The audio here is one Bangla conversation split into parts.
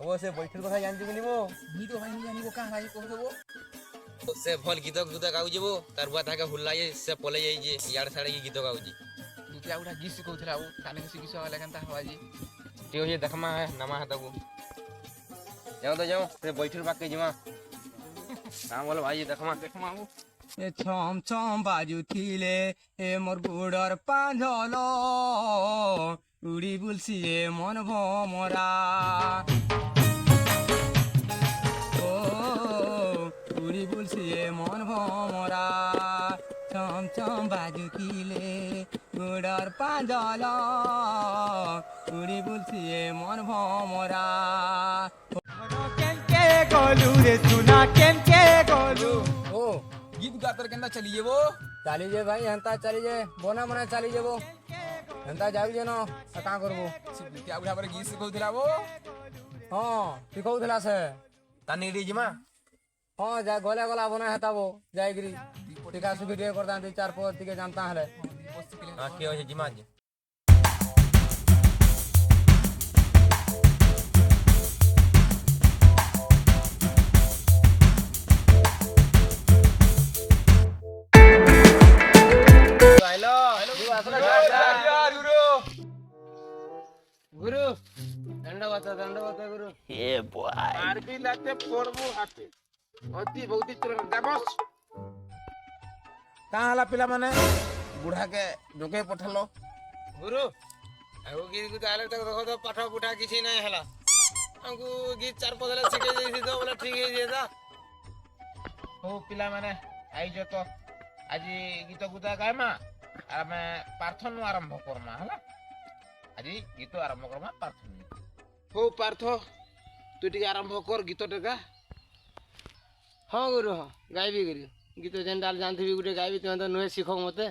ও সে বৈঠক কথা জানছি বলি মো গীত ভাই জানিব কাঁ ভাই কহ দেবো সে ভাল গীত গাউ যাব তার বুয়া তাকে হুল্লাই সে পলে যাই যে ইয়াড় সাড়ে গীত গাউছি তুই ଆଉ ଗୀତ ଶିଖଉଥିଲା ଆଉ ତାନେ ଶିଖିଛ ହେଲେ କେନ୍ତା ହବା ଯେ ঠিক আছে দেখমা নামা হাতাকু যাও তো যাও সে বৈঠক পাকে জিমা কাম বল ভাই দেখমা এ ছম ছম বাজুথিলে এ মোর গুড়র পাঁজল উড়ি বুলছি এ মন ভমরা ও উড়ি বুলছি এ মন ভমরা ছম ছম বাজুথিলে গুড়র পাঁজল উড়ি বুলছি এ মন ভমরা কেনকে গলু রে সুনা কেনকে গলু ଓ ଗୀତ ଗାତର କେନ୍ତା ଚଲି ଯିବ ଚାଲି ଯେ ଭାଇ ହେନ୍ତା ଚାଲି ଯେ ବନା ମନା ଚାଲି ଯିବ ହେନ୍ତା ଯାଉ ଯେ ନ କାଁ କରବୁ ସେ ଆଉ ଭାବରେ ଗୀତ ଶିଖଉଥିଲା ବୋ ହଁ ଶିଖଉଥିଲା ସେ তার নিয়ে জিমা ହଁ ଯା ଗଲେ ଗଲା ବନା ହେତାବ ଯାଇକିରି ଟିକା ସୁଖି ଟିକେ କରିଥାନ୍ତି ଚାର ପଦ ଟିକେ ଜାଣତା ହେଲେ হ্যাঁ কি হয়েছে জিমা জি গুরু দণ্ডবত দণ্ডবত গুরু মারবি লাতে পড়বো হাতে অতি বহুত চলন দেবস কা হলা পিলা মানে বুঢ়াকে ঢোকে পঠালো গুরু আগু গীত গুত আলে তো দেখো তো পাঠ পুঠা কিছু নাই হেলা আমকু গীত চার পদলে শিখে যাইছি তো বলে ঠিক হয়ে যেতা হো পিলা মানে আইজ তো আজি গীত গুতা গাইমা আর আমি প্রার্থনা আরম্ভ করমা হলা আজি গীত আরম্ভ করমা প্রার্থনা হো পার্থ তুই টিকে আরম্ভ কর গীতটা গা ହଁ ଗୁରୁ ହଁ ଗାଇବି ଗୁରୁ ଗୀତ ଯେନ୍ତା ଜାଣିଥିବି ଗୋଟେ ଗାଇବି ତୁମେ ତ ନୁହେଁ ଶିଖ ମତେ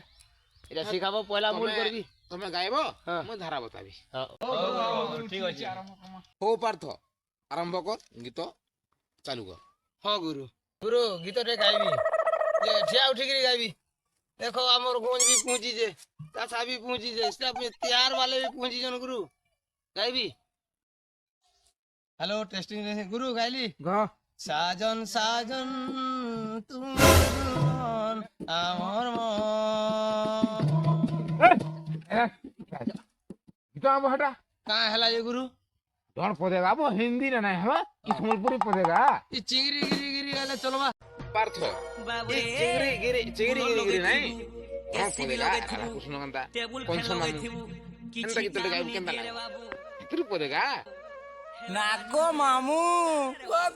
ଏଇଟା ଶିଖାବ ପହିଲା ମୁଲ କରିବି তুমি গাইব হ্যাঁ। মই ধারা বতাবি ঠিক আছে হো পার্থ আরম্ভ কর গীত চালু কর ହଁ গুরু গুরু গীতଟେ গাইবি যে ঠিয়া উঠিକିରି গাইবি দেখো আমার গঞ্জ भी পहुंची जे कासा भी पहुंची जे सब तैयार वाले भी पहुंची जन गुरु गाइबी हेलो टेस्टिंग गुरु गाइली গ साजन साजन तुम আমার মন গীত আম হটা का হেলা যে গুরু ধর পদে গাবো হিন্দি না নাই হবা কি সম্বলপুরি পদে গা ই চিংড়ি গিরি গিরি গালে চলবা পার্থ এই চিংড়ি গিরি গিরি নাই ধর পদে গা কৃষ্ণ কান্তা পঞ্চম মামু কেনতা গীতটা গাইব কেনতা লাগে ভিতর পদে গা নাগ মামু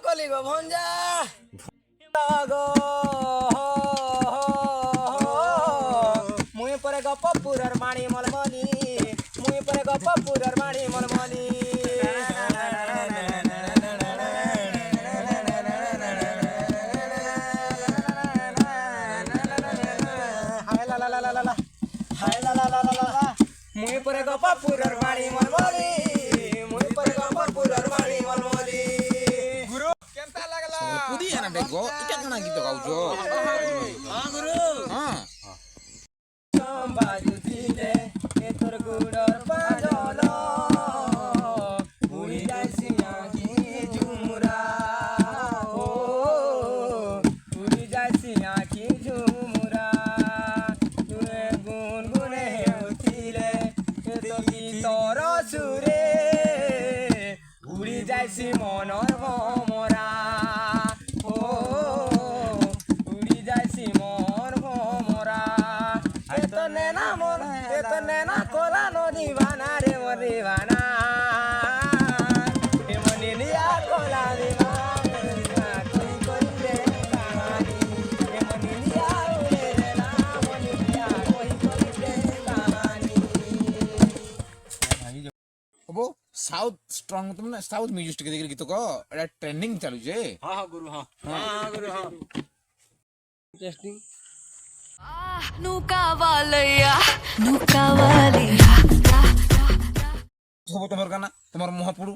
কলি গো ভঞ্জা গো মুই পরে গপ পুরর মাণি মলমলি মুই পরে গপ পুরর মাণি মলমলি হায় লা লা লা লা লা হায় লা লা লা লা লা মুই পরে গপ পুরর মাণি মলমলি মুই পরে গপ পুরর মাণি মলমলি গুরু কেন্তা লাগলা পুরি না দেখো এটা কোনা গীত গাউছো हां गुरु হ্যাঁ বাজুতিলে এ তোর গুড়র পাজল উড়ি যাইছি আঁখি ঝুমুরা ও উড়ি যাইছি আঁখি ঝুমুরা তুই গুনগুনে হেউথিলে এ তো গীতর সুরে উড়ি যাইছি মনর ভমরা ও উড়ি যাইছি মন ভমরা এত নেনা মন এত নেনা কোলা নদী বানা রে মরি বানা এ মনি লিয়া কোলা দিবানা কই করিলে কাহানি এ মনি লিয়া উড়ে রে না মনি লিয়া কই করিলে কাহানি হবো সাউথ স্ট্রং তুমি না সাউথ মিউজিক টিকে দেখি গীত কো এটা ট্রেন্ডিং চালু যে হ্যাঁ হ্যাঁ গুরু হ্যাঁ हां गुरु हां testing Nunca valía, nunca valía. হবো তোমার গানা তোমার মহাপুরু